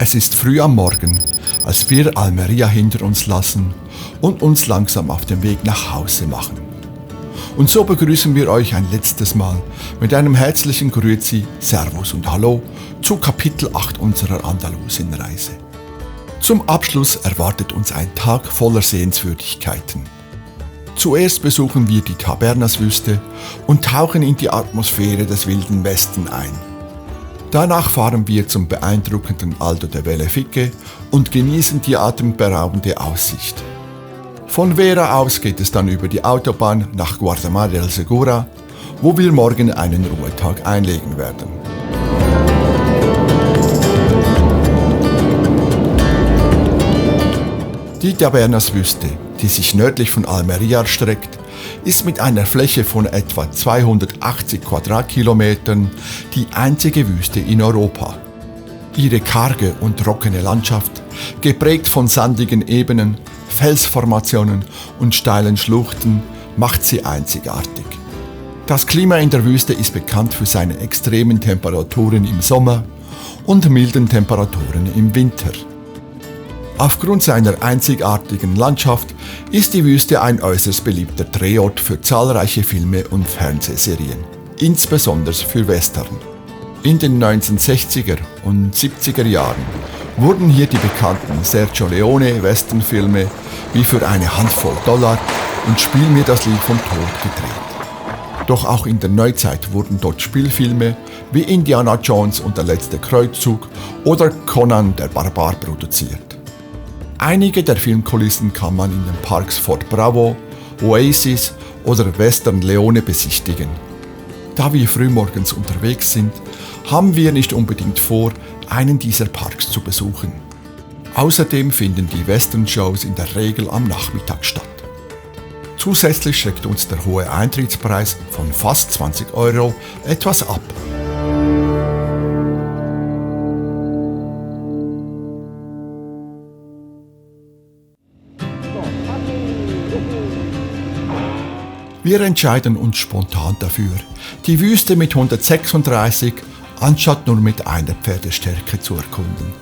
Es ist früh am Morgen, als wir Almería hinter uns lassen und uns langsam auf den Weg nach Hause machen. Und so begrüßen wir euch ein letztes Mal mit einem herzlichen Grüezi, Servus und Hallo zu Kapitel 8 unserer Andalusienreise. Zum Abschluss erwartet uns ein Tag voller Sehenswürdigkeiten. Zuerst besuchen wir die Tabernas-Wüste und tauchen in die Atmosphäre des Wilden Westen ein. Danach fahren wir zum beeindruckenden Alto de Vellefique und genießen die atemberaubende Aussicht. Von Vera aus geht es dann über die Autobahn nach Guardamar del Segura, wo wir morgen einen Ruhetag einlegen werden. Die Tabernas-Wüste, die sich nördlich von Almería erstreckt, ist mit einer Fläche von etwa 280 Quadratkilometern die einzige Wüste in Europa. Ihre karge und trockene Landschaft, geprägt von sandigen Ebenen, Felsformationen und steilen Schluchten, macht sie einzigartig. Das Klima in der Wüste ist bekannt für seine extremen Temperaturen im Sommer und milden Temperaturen im Winter. Aufgrund seiner einzigartigen Landschaft ist die Wüste ein äußerst beliebter Drehort für zahlreiche Filme und Fernsehserien, insbesondere für Western. In den 1960er und 70er Jahren wurden hier die bekannten Sergio Leone Westernfilme wie Für eine Handvoll Dollar und Spiel mir das Lied vom Tod gedreht. Doch auch in der Neuzeit wurden dort Spielfilme wie Indiana Jones und der letzte Kreuzzug oder Conan der Barbar produziert. Einige der Filmkulissen kann man in den Parks Fort Bravo, Oasis oder Western Leone besichtigen. Da wir frühmorgens unterwegs sind, haben wir nicht unbedingt vor, einen dieser Parks zu besuchen. Außerdem finden die Western-Shows in der Regel am Nachmittag statt. Zusätzlich schreckt uns der hohe Eintrittspreis von fast 20 € etwas ab. Wir entscheiden uns spontan dafür, die Wüste mit 136 anstatt nur mit einer Pferdestärke zu erkunden.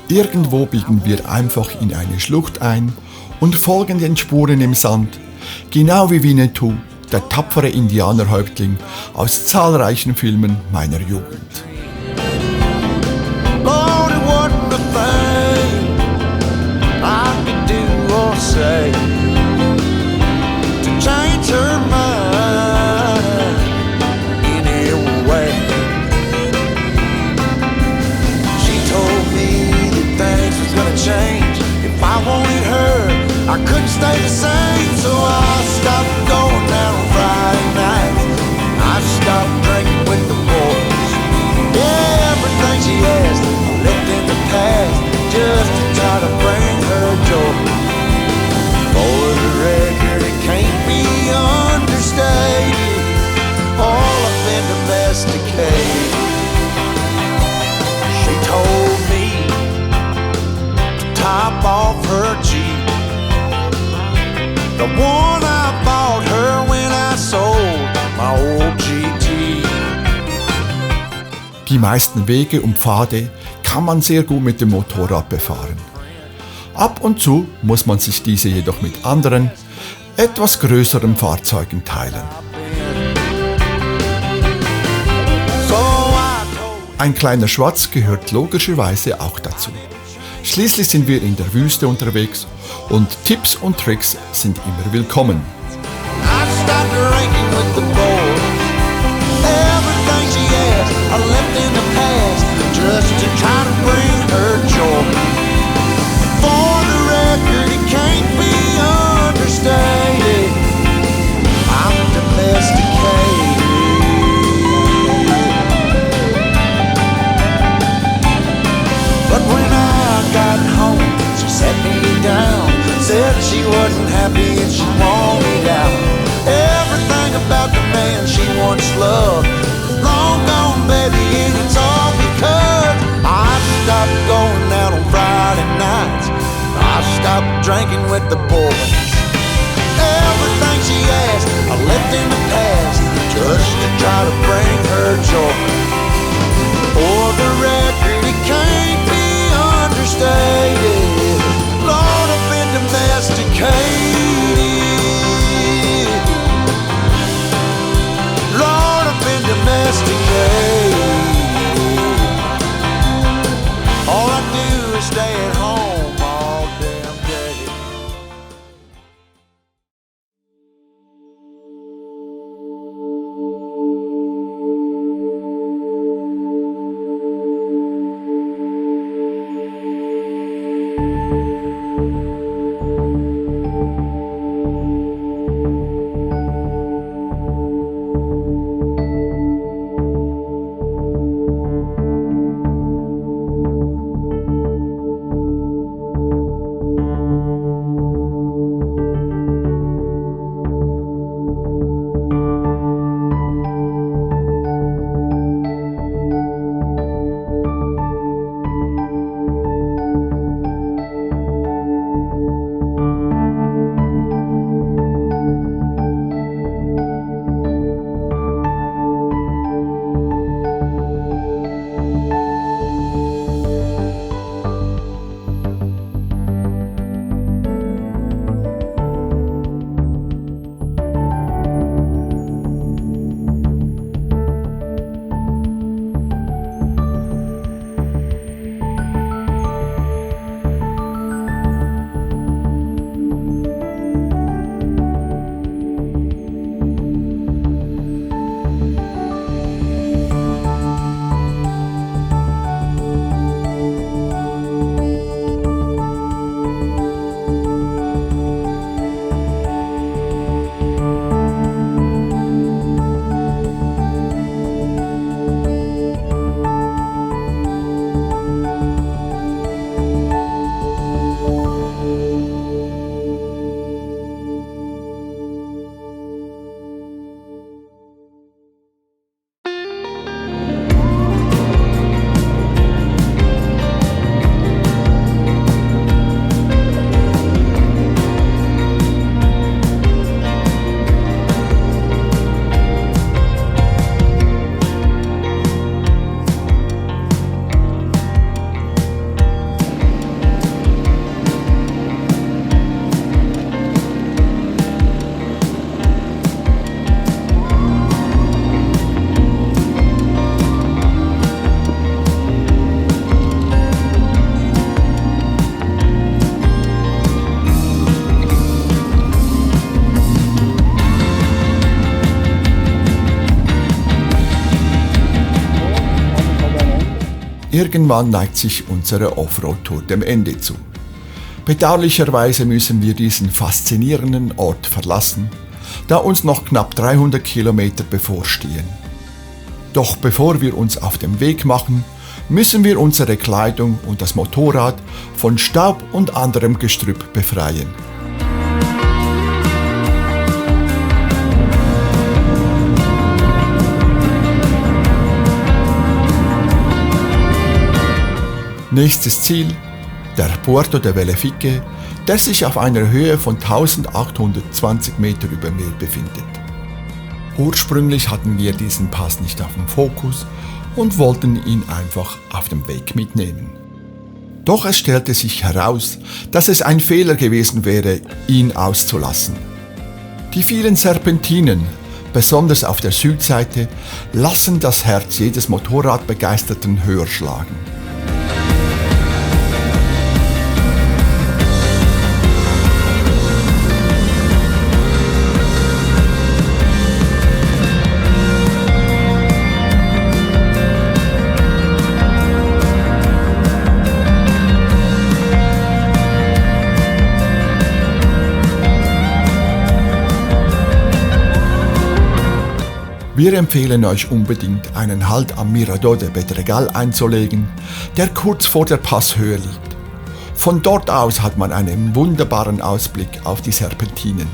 Irgendwo biegen wir einfach in eine Schlucht ein und folgen den Spuren im Sand, genau wie Winnetou, der tapfere Indianerhäuptling aus zahlreichen Filmen meiner Jugend. Lord, it wasn't a thing I could do or say to change her mind any way. She told me that things was gonna change if I wanted her. I couldn't stay the same, so I stopped going out on Friday nights. I stopped drinking with the boys. Yeah, everything she asked I left in the past just to try to bring her joy. For the record, it can't be understated, all I've been domesticated. She told me to top off her Jeep, the one I bought her when I sold my old GT. Die meisten Wege und Pfade kann man sehr gut mit dem Motorrad befahren. Ab und zu muss man sich diese jedoch mit anderen, etwas größeren Fahrzeugen teilen. Ein kleiner Schwatz gehört logischerweise auch dazu. Schließlich sind wir in der Wüste unterwegs und Tipps und Tricks sind immer willkommen. Said she wasn't happy and she wanted out. Everything about the man she once loved is long gone, baby, and it's all because I stopped going out on Friday nights. I stopped drinking with the boys. Everything she asked I left in the past just to try to bring her joy. For the record, it can't be stay. Lord, I've been domesticated. Lord, I've been domesticated. All I do is stay at home all damn day. Irgendwann neigt sich unsere Offroad-Tour dem Ende zu. Bedauerlicherweise müssen wir diesen faszinierenden Ort verlassen, da uns noch knapp 300 Kilometer bevorstehen. Doch bevor wir uns auf den Weg machen, müssen wir unsere Kleidung und das Motorrad von Staub und anderem Gestrüpp befreien. Nächstes Ziel, der Puerto de Vellefique, der sich auf einer Höhe von 1820 Meter über Meer befindet. Ursprünglich hatten wir diesen Pass nicht auf dem Fokus und wollten ihn einfach auf dem Weg mitnehmen. Doch es stellte sich heraus, dass es ein Fehler gewesen wäre, ihn auszulassen. Die vielen Serpentinen, besonders auf der Südseite, lassen das Herz jedes Motorradbegeisterten höher schlagen. Wir empfehlen euch unbedingt, einen Halt am Mirador de Pedregal einzulegen, der kurz vor der Passhöhe liegt. Von dort aus hat man einen wunderbaren Ausblick auf die Serpentinen.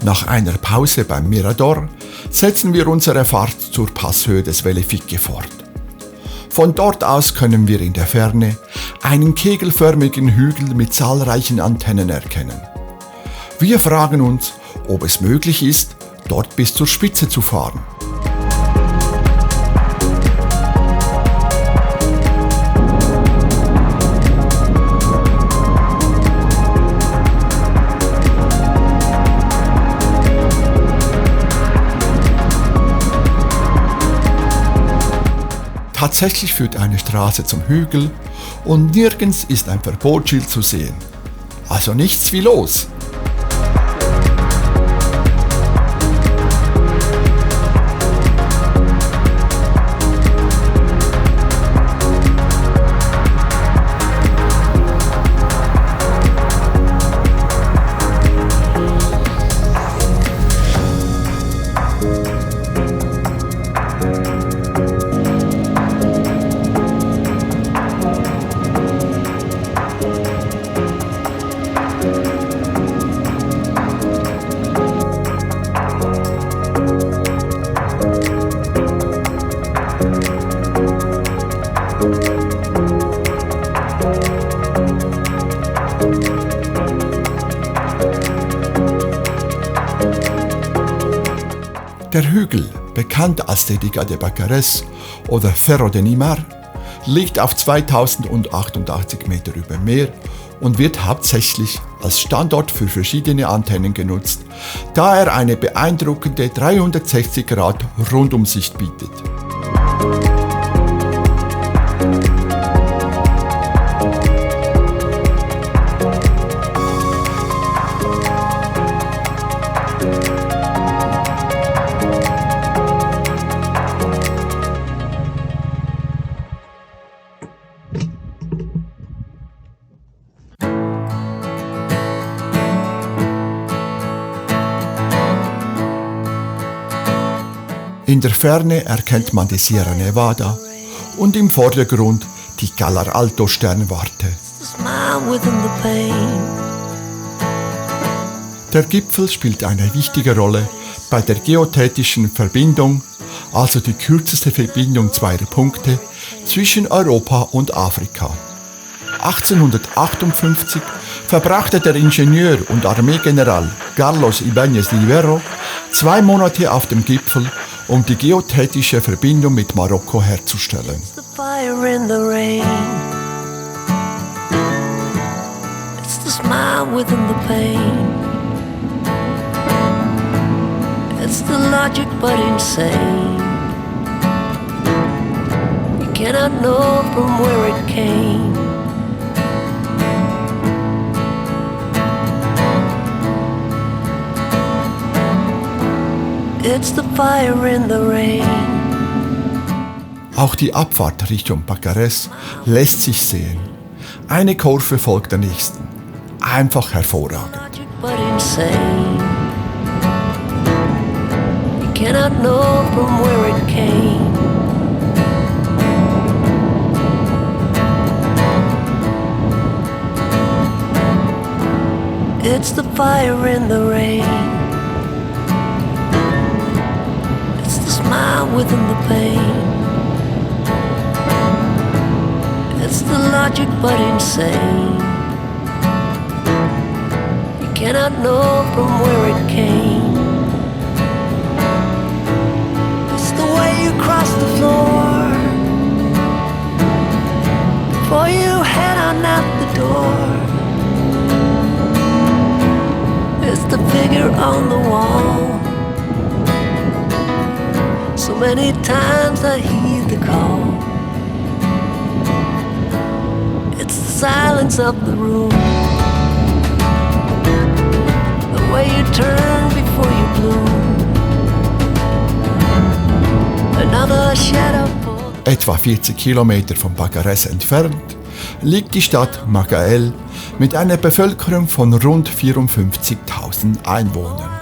Nach einer Pause beim Mirador setzen wir unsere Fahrt zur Passhöhe des Vellifique fort. Von dort aus können wir in der Ferne einen kegelförmigen Hügel mit zahlreichen Antennen erkennen. Wir fragen uns, ob es möglich ist, dort bis zur Spitze zu fahren. Tatsächlich führt eine Straße zum Hügel und nirgends ist ein Verbotsschild zu sehen. Also nichts wie los. Der Hügel, bekannt als Dedica de Bacarés oder Cerro de Nimar, liegt auf 2088 Meter über Meer und wird hauptsächlich als Standort für verschiedene Antennen genutzt, da er eine beeindruckende 360-Grad-Rundumsicht bietet. In der Ferne erkennt man die Sierra Nevada und im Vordergrund die Calar Alto Sternwarte. Der Gipfel spielt eine wichtige Rolle bei der geodätischen Verbindung, also die kürzeste Verbindung zweier Punkte zwischen Europa und Afrika. 1858 verbrachte der Ingenieur und Armeegeneral Carlos Ibáñez de Hierro 2 Monate auf dem Gipfel, um die geodätische Verbindung mit Marokko herzustellen. It's the fire in the rain. Auch die Abfahrt Richtung Bacarés lässt sich sehen. Eine Kurve folgt der nächsten. Einfach hervorragend. But insane. You cannot know from where it came. It's the fire in the rain. Smile within the pain. It's the logic but insane. You cannot know from where it came. It's the way you cross the floor before you head on out the door. It's the figure on the wall. So many times I hear the call. It's the silence of the room, the way you turn before you bloom. Another shadow. Etwa 40 Kilometer von Bacarés entfernt liegt die Stadt Magael mit einer Bevölkerung von rund 54.000 Einwohnern.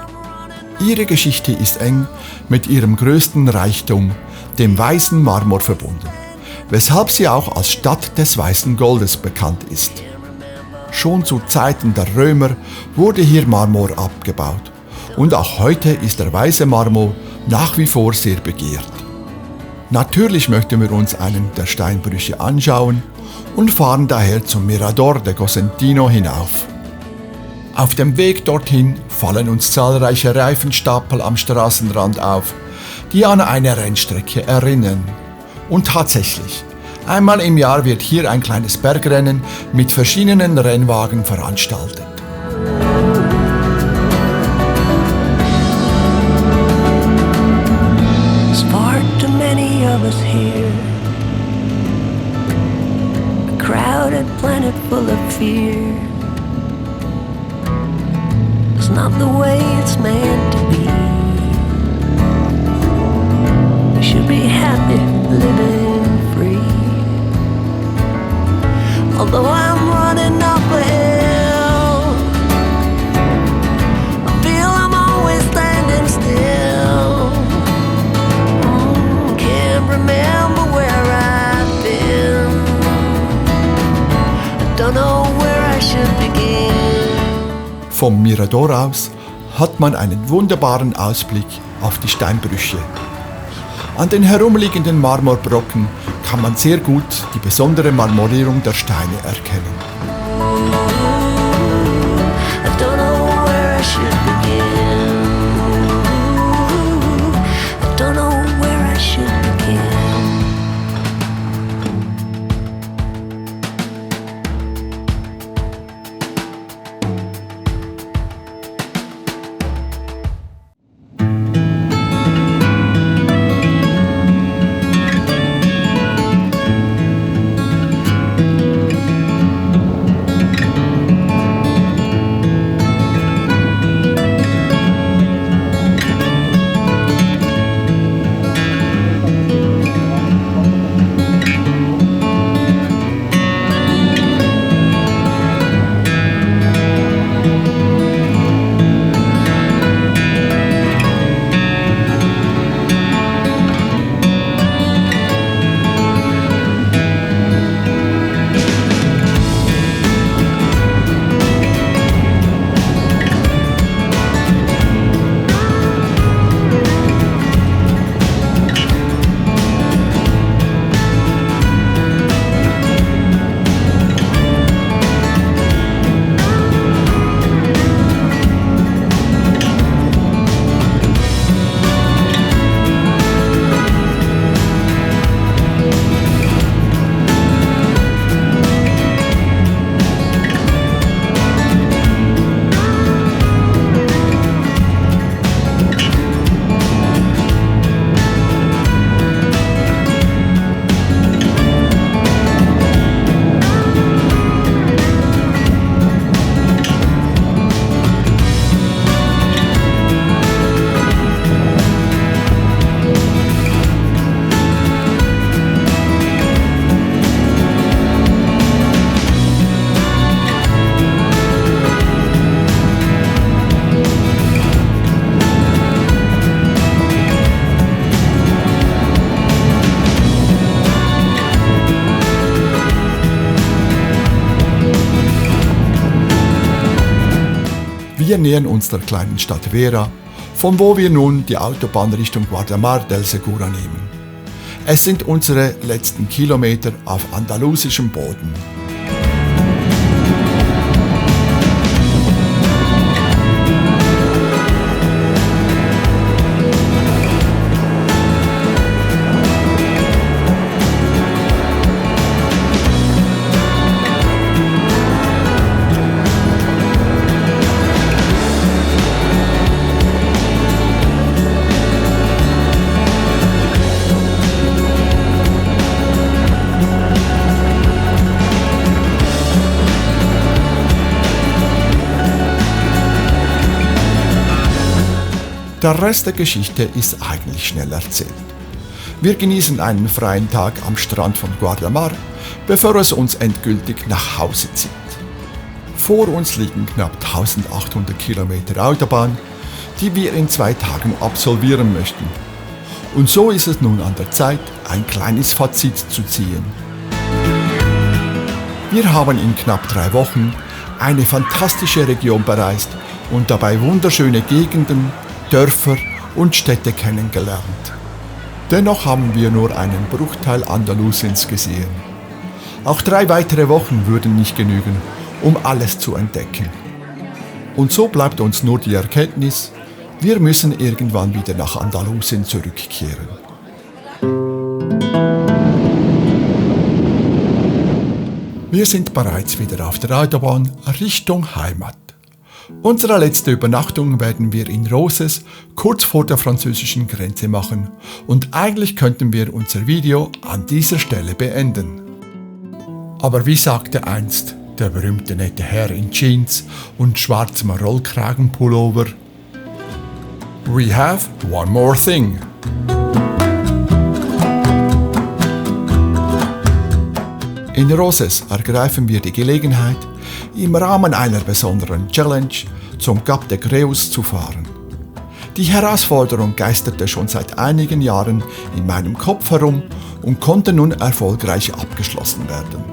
Ihre Geschichte ist eng mit ihrem größten Reichtum, dem weißen Marmor, verbunden, weshalb sie auch als Stadt des weißen Goldes bekannt ist. Schon zu Zeiten der Römer wurde hier Marmor abgebaut Und auch heute ist der weiße Marmor nach wie vor sehr begehrt. Natürlich möchten wir uns einen der Steinbrüche anschauen und fahren daher zum Mirador de Cosentino hinauf. Auf dem Weg dorthin fallen uns zahlreiche Reifenstapel am Straßenrand auf, die an eine Rennstrecke erinnern. Und tatsächlich, einmal im Jahr wird hier ein kleines Bergrennen mit verschiedenen Rennwagen veranstaltet. There's far too many of us here. A crowded planet full of fear. It's not the way it's meant to be. We should be happy living free. Although I'm running up a hill, I feel I'm always standing still. Can't remember where I've been. I don't know where I should begin. Vom Mirador aus hat man einen wunderbaren Ausblick auf die Steinbrüche. An den herumliegenden Marmorbrocken kann man sehr gut die besondere Marmorierung der Steine erkennen. I don't know where I should begin. I don't know where I should begin. Wir nähern uns der kleinen Stadt Vera, von wo wir nun die Autobahn Richtung Guardamar del Segura nehmen. Es sind unsere letzten Kilometer auf andalusischem Boden. Der Rest der Geschichte ist eigentlich schnell erzählt. Wir genießen einen freien Tag am Strand von Guardamar, bevor es uns endgültig nach Hause zieht. Vor uns liegen knapp 1800 Kilometer Autobahn, die wir in 2 Tagen absolvieren möchten. Und so ist es nun an der Zeit, ein kleines Fazit zu ziehen. Wir haben in knapp 3 Wochen eine fantastische Region bereist und dabei wunderschöne Gegenden, Dörfer und Städte kennengelernt. Dennoch haben wir nur einen Bruchteil Andalusiens gesehen. Auch 3 weitere Wochen würden nicht genügen, um alles zu entdecken. Und so bleibt uns nur die Erkenntnis, wir müssen irgendwann wieder nach Andalusien zurückkehren. Wir sind bereits wieder auf der Autobahn Richtung Heimat. Unsere letzte Übernachtung werden wir in Roses kurz vor der französischen Grenze machen und eigentlich könnten wir unser Video an dieser Stelle beenden. Aber wie sagte einst der berühmte nette Herr in Jeans und schwarzem Rollkragenpullover: We have one more thing. In Roses ergreifen wir die Gelegenheit, im Rahmen einer besonderen Challenge zum Cap de Creus zu fahren. Die Herausforderung geisterte schon seit einigen Jahren in meinem Kopf herum und konnte nun erfolgreich abgeschlossen werden.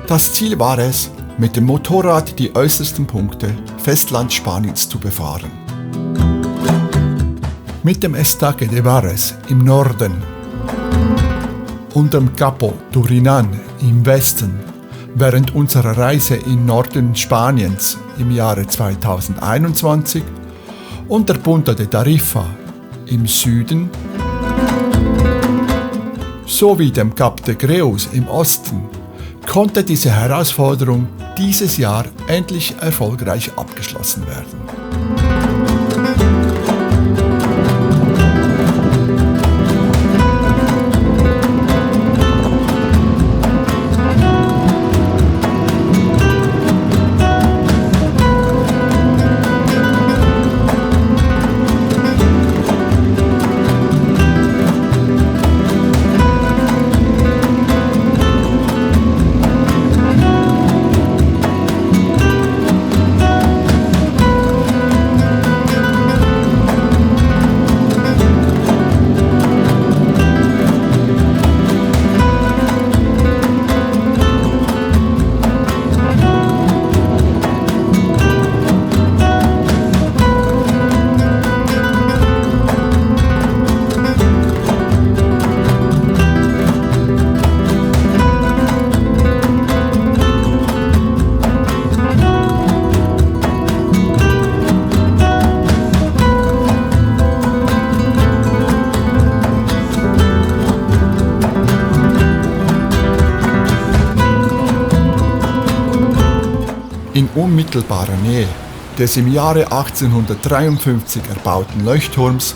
Das Ziel war es, mit dem Motorrad die äußersten Punkte Festlandspaniens zu befahren. Mit dem Estaque de Vares im Norden und dem Capo Turinan im Westen während unserer Reise in Norden Spaniens im Jahre 2021 und der Punta de Tarifa im Süden sowie dem Cap de Creus im Osten konnte diese Herausforderung dieses Jahr endlich erfolgreich abgeschlossen werden. In unmittelbarer Nähe des im Jahre 1853 erbauten Leuchtturms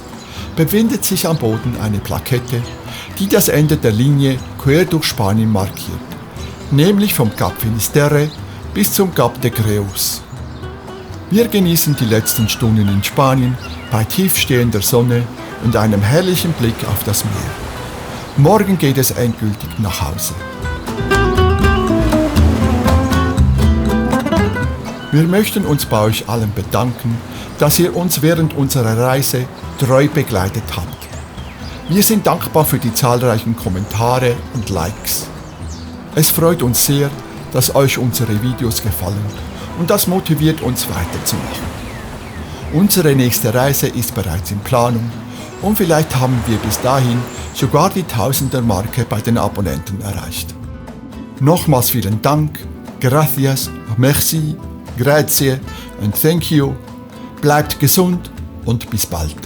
befindet sich am Boden eine Plakette, die das Ende der Linie quer durch Spanien markiert, nämlich vom Cap Finisterre bis zum Cap de Creus. Wir genießen die letzten Stunden in Spanien bei tiefstehender Sonne und einem herrlichen Blick auf das Meer. Morgen geht es endgültig nach Hause. Wir möchten uns bei euch allen bedanken, dass ihr uns während unserer Reise treu begleitet habt. Wir sind dankbar für die zahlreichen Kommentare und Likes. Es freut uns sehr, dass euch unsere Videos gefallen und das motiviert uns weiterzumachen. Unsere nächste Reise ist bereits in Planung und vielleicht haben wir bis dahin sogar die Tausender-Marke bei den Abonnenten erreicht. Nochmals vielen Dank, gracias, merci, grazie und thank you. Bleibt gesund und bis bald.